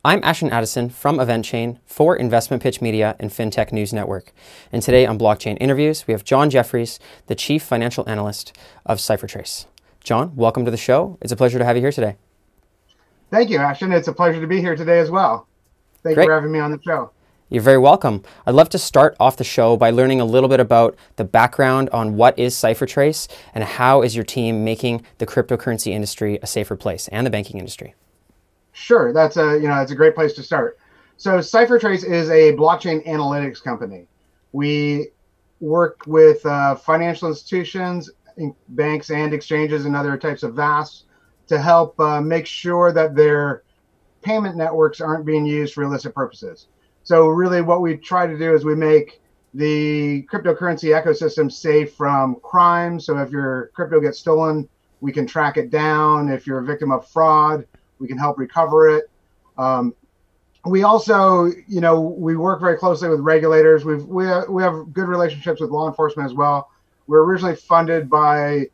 I'm Ashton Addison from EventChain for Investment Pitch Media and FinTech News Network. And today on Blockchain Interviews, we have John Jefferies, the Chief Financial Analyst of CipherTrace. John, welcome to the show. It's a pleasure to have you here today. Thank you, Ashton. It's a pleasure to be here today as well. Thank you for having me on the show. You're very welcome. I'd love to start off the show by learning a little bit about the background on what is CipherTrace and how is your team making the cryptocurrency industry a safer place and the banking industry. Sure, that's a great place to start. So CipherTrace is a blockchain analytics company. We work with financial institutions, banks and exchanges and other types of VASPs to help make sure that their payment networks aren't being used for illicit purposes. So really what we try to do is we make the cryptocurrency ecosystem safe from crime. So if your crypto gets stolen, we can track it down. If you're a victim of fraud, we can help recover it. We also, we work very closely with regulators. We have good relationships with law enforcement as well. We're originally funded by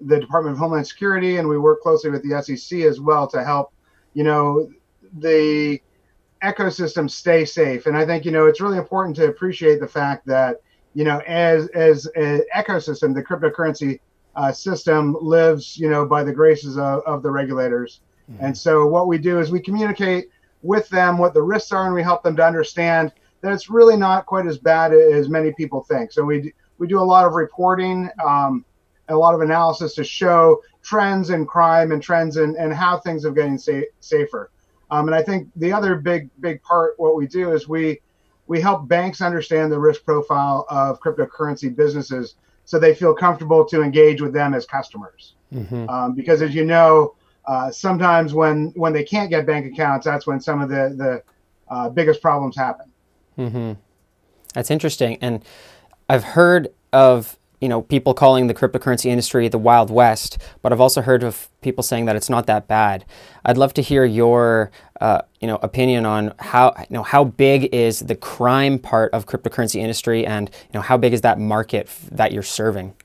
the Department of Homeland Security, and we work closely with the SEC as well to help, the ecosystem stay safe. And I think, it's really important to appreciate the fact that, as an ecosystem, the cryptocurrency system lives, by the graces of the regulators. Mm-hmm. And so what we do is we communicate with them what the risks are, and we help them to understand that it's really not quite as bad as many people think. So we do a lot of reporting, a lot of analysis to show trends in crime and trends and how things are getting safer. And I think the other big part, what we do is we help banks understand the risk profile of cryptocurrency businesses so they feel comfortable to engage with them as customers. Mm-hmm. Because as you know, sometimes when they can't get bank accounts, that's when some of the biggest problems happen. Mm-hmm. That's interesting. And I've heard of people calling the cryptocurrency industry the Wild West, but I've also heard of people saying that it's not that bad. I'd love to hear your opinion on how big is the crime part of cryptocurrency industry, and how big is that market that you're serving?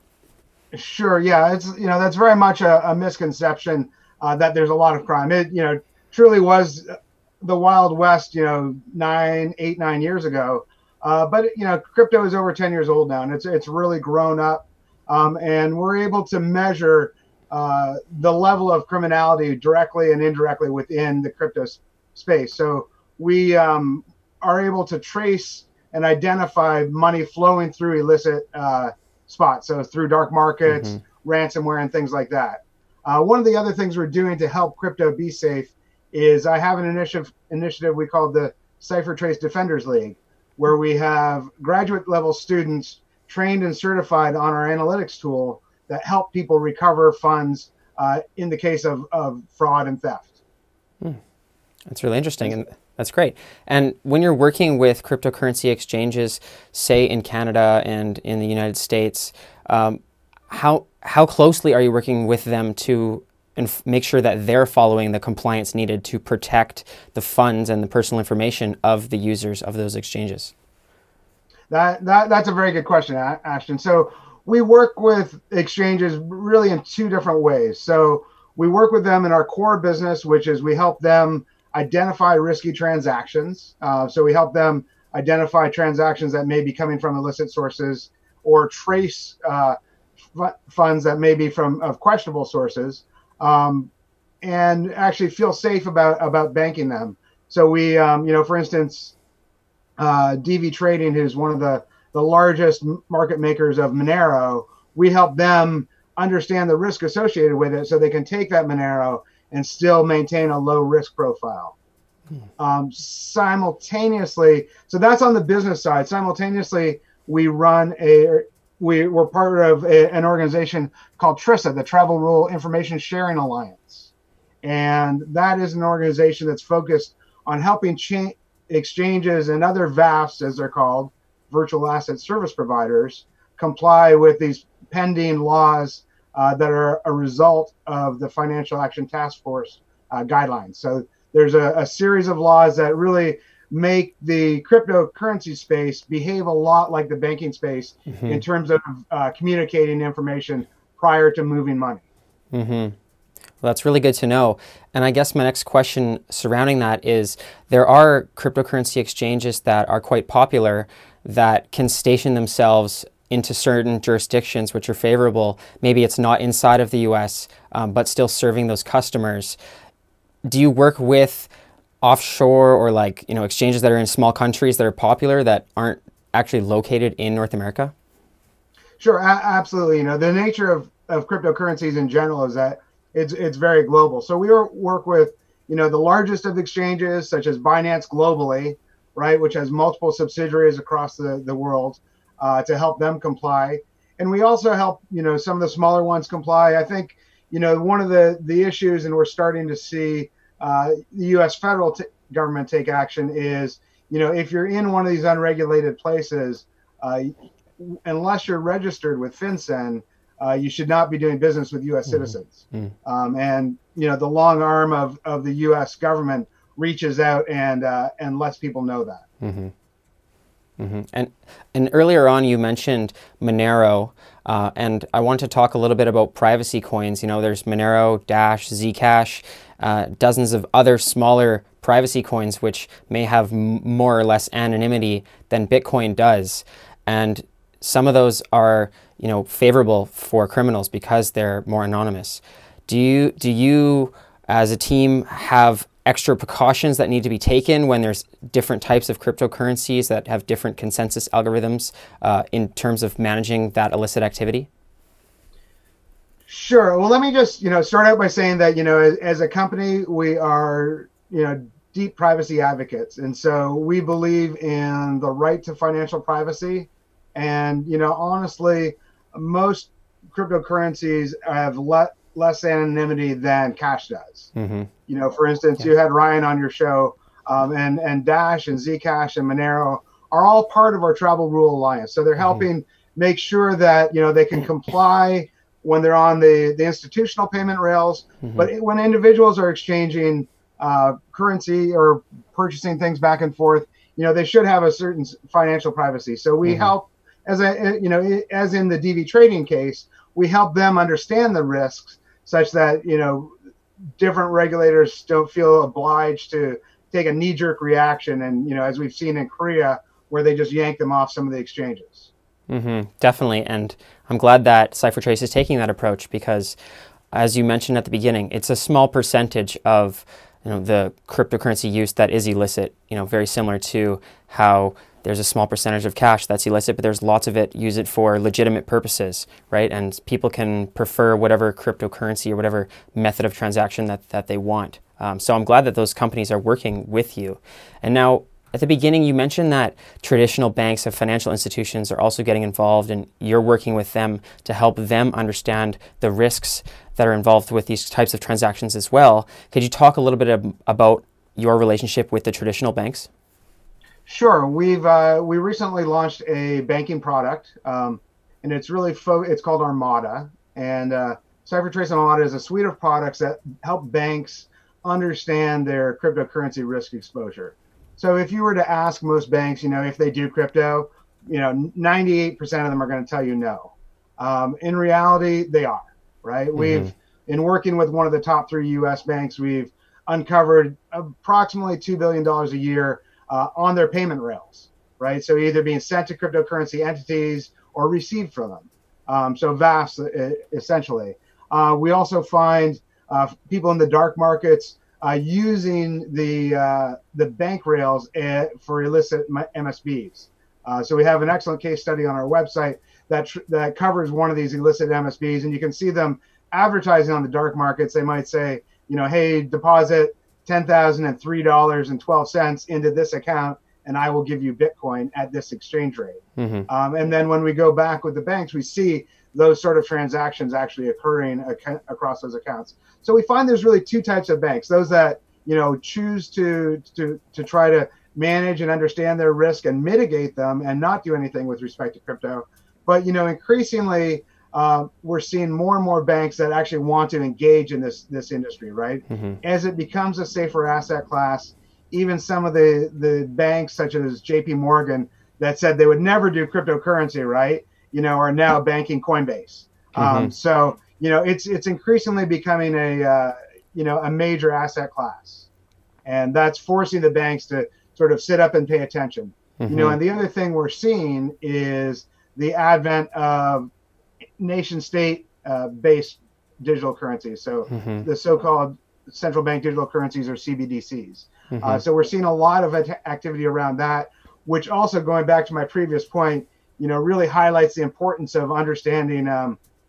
Sure. Yeah, it's that's very much a misconception that there's a lot of crime. It truly was the Wild West 9 years ago. But crypto is over 10 years old now, and it's really grown up, and we're able to measure the level of criminality directly and indirectly within the crypto space. So we are able to trace and identify money flowing through illicit spots, so through dark markets, mm-hmm. ransomware, and things like that. One of the other things we're doing to help crypto be safe is I have an initiative we call the CipherTrace Defenders League, where we have graduate level students trained and certified on our analytics tool that help people recover funds in the case of fraud and theft. That's really interesting, and that's great. And when you're working with cryptocurrency exchanges, say in Canada and in the United States, how closely are you working with them to make sure that they're following the compliance needed to protect the funds and the personal information of the users of those exchanges? That's a very good question, Ashton. So we work with exchanges really in two different ways. So we work with them in our core business, which is we help them identify risky transactions. So we help them identify transactions that may be coming from illicit sources or trace funds that may be of questionable sources. And actually feel safe about banking them. So we, for instance, DV Trading, who's one of the largest market makers of Monero, we help them understand the risk associated with it so they can take that Monero and still maintain a low risk profile. Simultaneously, so that's on the business side. Simultaneously, we're part of an organization called TRISA, the Travel Rule Information Sharing Alliance. And that is an organization that's focused on helping exchanges and other VASPs, as they're called, virtual asset service providers, comply with these pending laws that are a result of the Financial Action Task Force guidelines. So there's a series of laws that really make the cryptocurrency space behave a lot like the banking space mm-hmm. in terms of communicating information prior to moving money. Mm-hmm. Well, that's really good to know. And I guess my next question surrounding that is, there are cryptocurrency exchanges that are quite popular that can station themselves into certain jurisdictions which are favorable. Maybe it's not inside of the US, but still serving those customers. Do you work with offshore or exchanges that are in small countries that are popular that aren't actually located in North America? Sure, absolutely. The nature of cryptocurrencies in general is that it's very global. So we work with, the largest of exchanges such as Binance globally, right, which has multiple subsidiaries across the world to help them comply. And we also help, some of the smaller ones comply. I think, one of the issues, and we're starting to see the U.S. federal government take action is, if you're in one of these unregulated places, unless you're registered with FinCEN, you should not be doing business with U.S. citizens. And the long arm of the U.S. government reaches out and lets people know that. And earlier on, you mentioned Monero, and I want to talk a little bit about privacy coins. There's Monero, Dash, Zcash, dozens of other smaller privacy coins which may have more or less anonymity than Bitcoin does. And some of those are, favorable for criminals because they're more anonymous. Do you, as a team, have extra precautions that need to be taken when there's different types of cryptocurrencies that have different consensus algorithms in terms of managing that illicit activity? Sure. Well, let me just, start out by saying that, as a company, we are, deep privacy advocates. And so we believe in the right to financial privacy. And, honestly, most cryptocurrencies have less anonymity than cash does. For instance, you had Ryan on your show, and Dash and Zcash and Monero are all part of our Travel Rule Alliance. So they're helping make sure that, they can comply when they're on the institutional payment rails. But when individuals are exchanging currency or purchasing things back and forth, they should have a certain financial privacy. So we help, as in the DV trading case, we help them understand the risks such that, different regulators don't feel obliged to take a knee-jerk reaction. And, as we've seen in Korea, where they just yank them off some of the exchanges. Definitely. And I'm glad that CipherTrace is taking that approach because, as you mentioned at the beginning, it's a small percentage of the cryptocurrency use that is illicit, very similar to how there's a small percentage of cash that's illicit, but there's lots of it, use it for legitimate purposes, right? And people can prefer whatever cryptocurrency or whatever method of transaction that they want. So I'm glad that those companies are working with you. And now, at the beginning, you mentioned that traditional banks and financial institutions are also getting involved, and you're working with them to help them understand the risks that are involved with these types of transactions as well. Could you talk a little bit about your relationship with the traditional banks? Sure. We recently launched a banking product, and it's really it's called Armada. And CipherTrace Armada is a suite of products that help banks understand their cryptocurrency risk exposure. So if you were to ask most banks, if they do crypto, 98% of them are going to tell you no. In reality, they are, right? We've, in working with one of the top 3 U.S. banks, we've uncovered approximately $2 billion a year on their payment rails, right? So either being sent to cryptocurrency entities or received from them. So VASPs, essentially. We also find people in the dark markets using the bank rails for illicit MSBs. So we have an excellent case study on our website that covers one of these illicit MSBs, and you can see them advertising on the dark markets. They might say, hey, deposit $10,003.12 into this account, and I will give you Bitcoin at this exchange rate. And then when we go back with the banks, we see those sort of transactions actually occurring across those accounts. So we find there's really 2 types of banks: those that choose to try to manage and understand their risk and mitigate them and not do anything with respect to crypto. But increasingly, we're seeing more and more banks that actually want to engage in this industry, right? As it becomes a safer asset class, even some of the banks such as JP Morgan that said they would never do cryptocurrency, right, are now banking Coinbase. So it's increasingly becoming a major asset class, and that's forcing the banks to sort of sit up and pay attention. And the other thing we're seeing is the advent of nation state based digital currencies. So the so-called central bank digital currencies, or CBDCs. So we're seeing a lot of activity around that, which also, going back to my previous point, really highlights the importance of understanding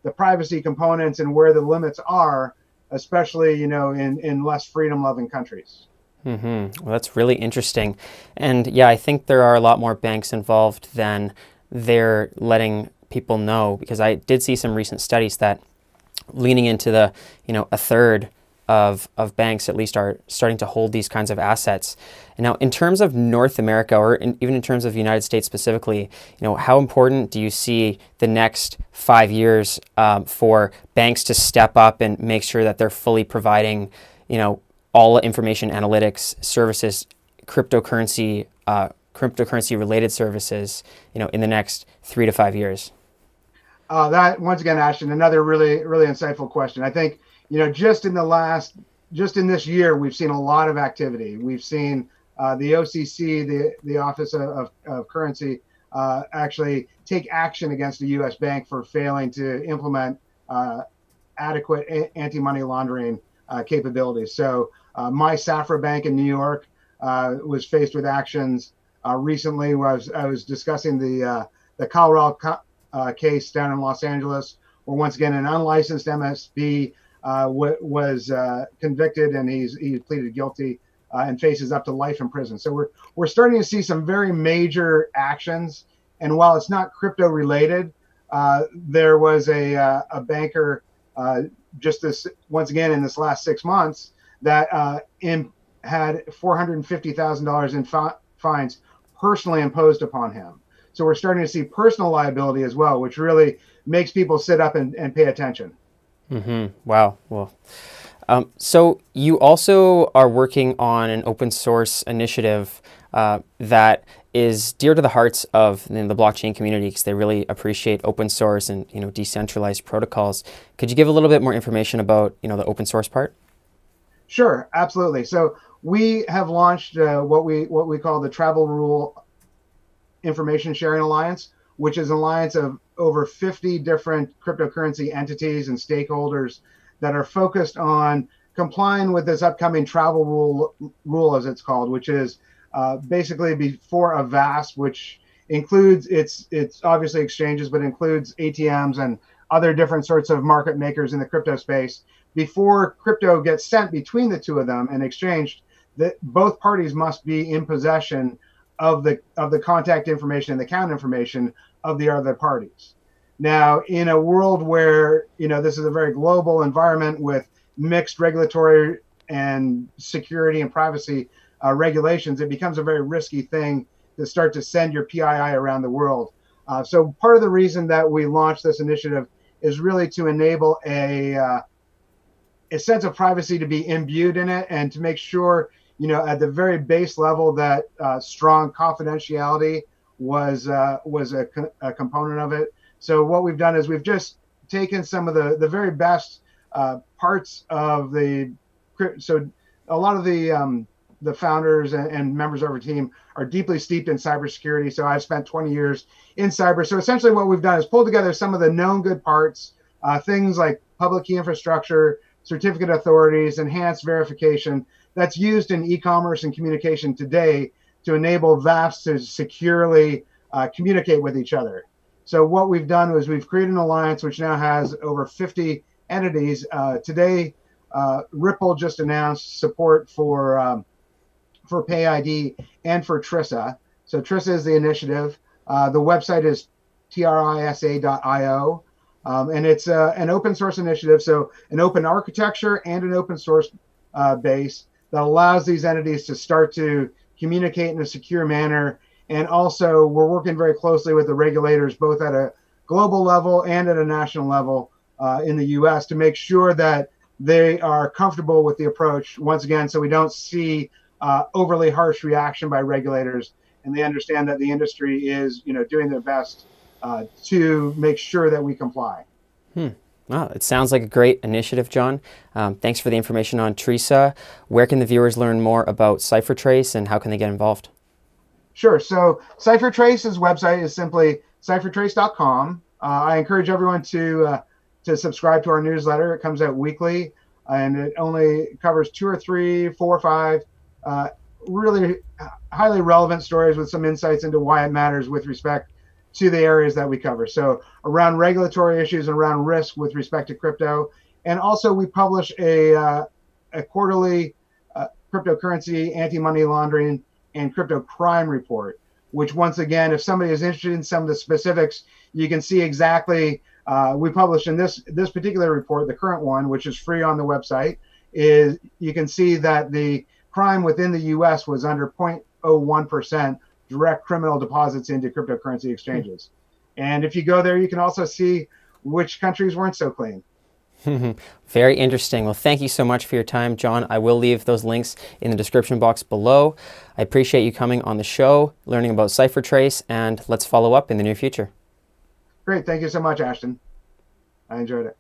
the privacy components and where the limits are, especially, in less freedom-loving countries. Well, that's really interesting. And yeah, I think there are a lot more banks involved than they're letting people know, because I did see some recent studies that leaning into the, a third of banks at least are starting to hold these kinds of assets. And now, in terms of North America, or even in terms of the United States specifically, how important do you see the next 5 years for banks to step up and make sure that they're fully providing, all information analytics services, cryptocurrency related services, in the next 3 to 5 years? That, once again, Ashton, another really, really insightful question. I think, just in this year, we've seen a lot of activity. We've seen the OCC, the Office of Currency, actually take action against a U.S. bank for failing to implement adequate anti-money laundering capabilities. So my Safra Bank in New York was faced with actions recently. Where I was discussing the Colorado case down in Los Angeles, where once again an unlicensed MSB was convicted, and he pleaded guilty and faces up to life in prison. So we're starting to see some very major actions. And while it's not crypto related, there was a banker once again in this last 6 months that had $450,000 in fines personally imposed upon him. So we're starting to see personal liability as well, which really makes people sit up and pay attention. Wow. Well, so you also are working on an open source initiative that is dear to the hearts of the blockchain community, because they really appreciate open source and decentralized protocols. Could you give a little bit more information about the open source part? Sure, absolutely. So we have launched what we call the Travel Rule Information Sharing Alliance, which is an alliance of over 50 different cryptocurrency entities and stakeholders that are focused on complying with this upcoming travel rule, as it's called, which is basically before a VASP, which includes it's obviously exchanges, but includes ATMs and other different sorts of market makers in the crypto space. Before crypto gets sent between the two of them and exchanged, that both parties must be in possession of the contact information and the account information of the other parties. Now, in a world where this is a very global environment with mixed regulatory and security and privacy regulations, it becomes a very risky thing to start to send your PII around the world. So part of the reason that we launched this initiative is really to enable a sense of privacy to be imbued in it, and to make sure, at the very base level, that strong confidentiality was a component of it. So what we've done is we've just taken some of the very best parts of so a lot of the founders and members of our team are deeply steeped in cybersecurity. So I've spent 20 years in cyber. So essentially what we've done is pull together some of the known good parts, things like public key infrastructure, certificate authorities, enhanced verification, that's used in e-commerce and communication today to enable VASPs to securely communicate with each other. So what we've done was we've created an alliance which now has over 50 entities. Today, Ripple just announced support for PayID and for TRISA. So TRISA is the initiative. The website is trisa.io. And it's an open source initiative, so an open architecture and an open source base that allows these entities to start to communicate in a secure manner. And also, we're working very closely with the regulators, both at a global level and at a national level in the US, to make sure that they are comfortable with the approach, once again, so we don't see overly harsh reaction by regulators, and they understand that the industry is doing their best to make sure that we comply. Oh, it sounds like a great initiative, John. Thanks for the information on Teresa. Where can the viewers learn more about CipherTrace and how can they get involved? Sure. So CipherTrace's website is simply ciphertrace.com. I encourage everyone to subscribe to our newsletter. It comes out weekly, and it only covers 2 or 3, 4 or 5 really highly relevant stories with some insights into why it matters with respect to the areas that we cover. So around regulatory issues and around risk with respect to crypto. And also we publish a quarterly cryptocurrency, anti-money laundering, and crypto crime report, which once again, if somebody is interested in some of the specifics, you can see exactly, we published in this particular report, the current one, which is free on the website, is you can see that the crime within the US was under 0.01% direct criminal deposits into cryptocurrency exchanges. And if you go there, you can also see which countries weren't so clean. Very interesting. Well, thank you so much for your time, John. I will leave those links in the description box below. I appreciate you coming on the show, learning about CipherTrace, and let's follow up in the near future. Great. Thank you so much, Ashton. I enjoyed it.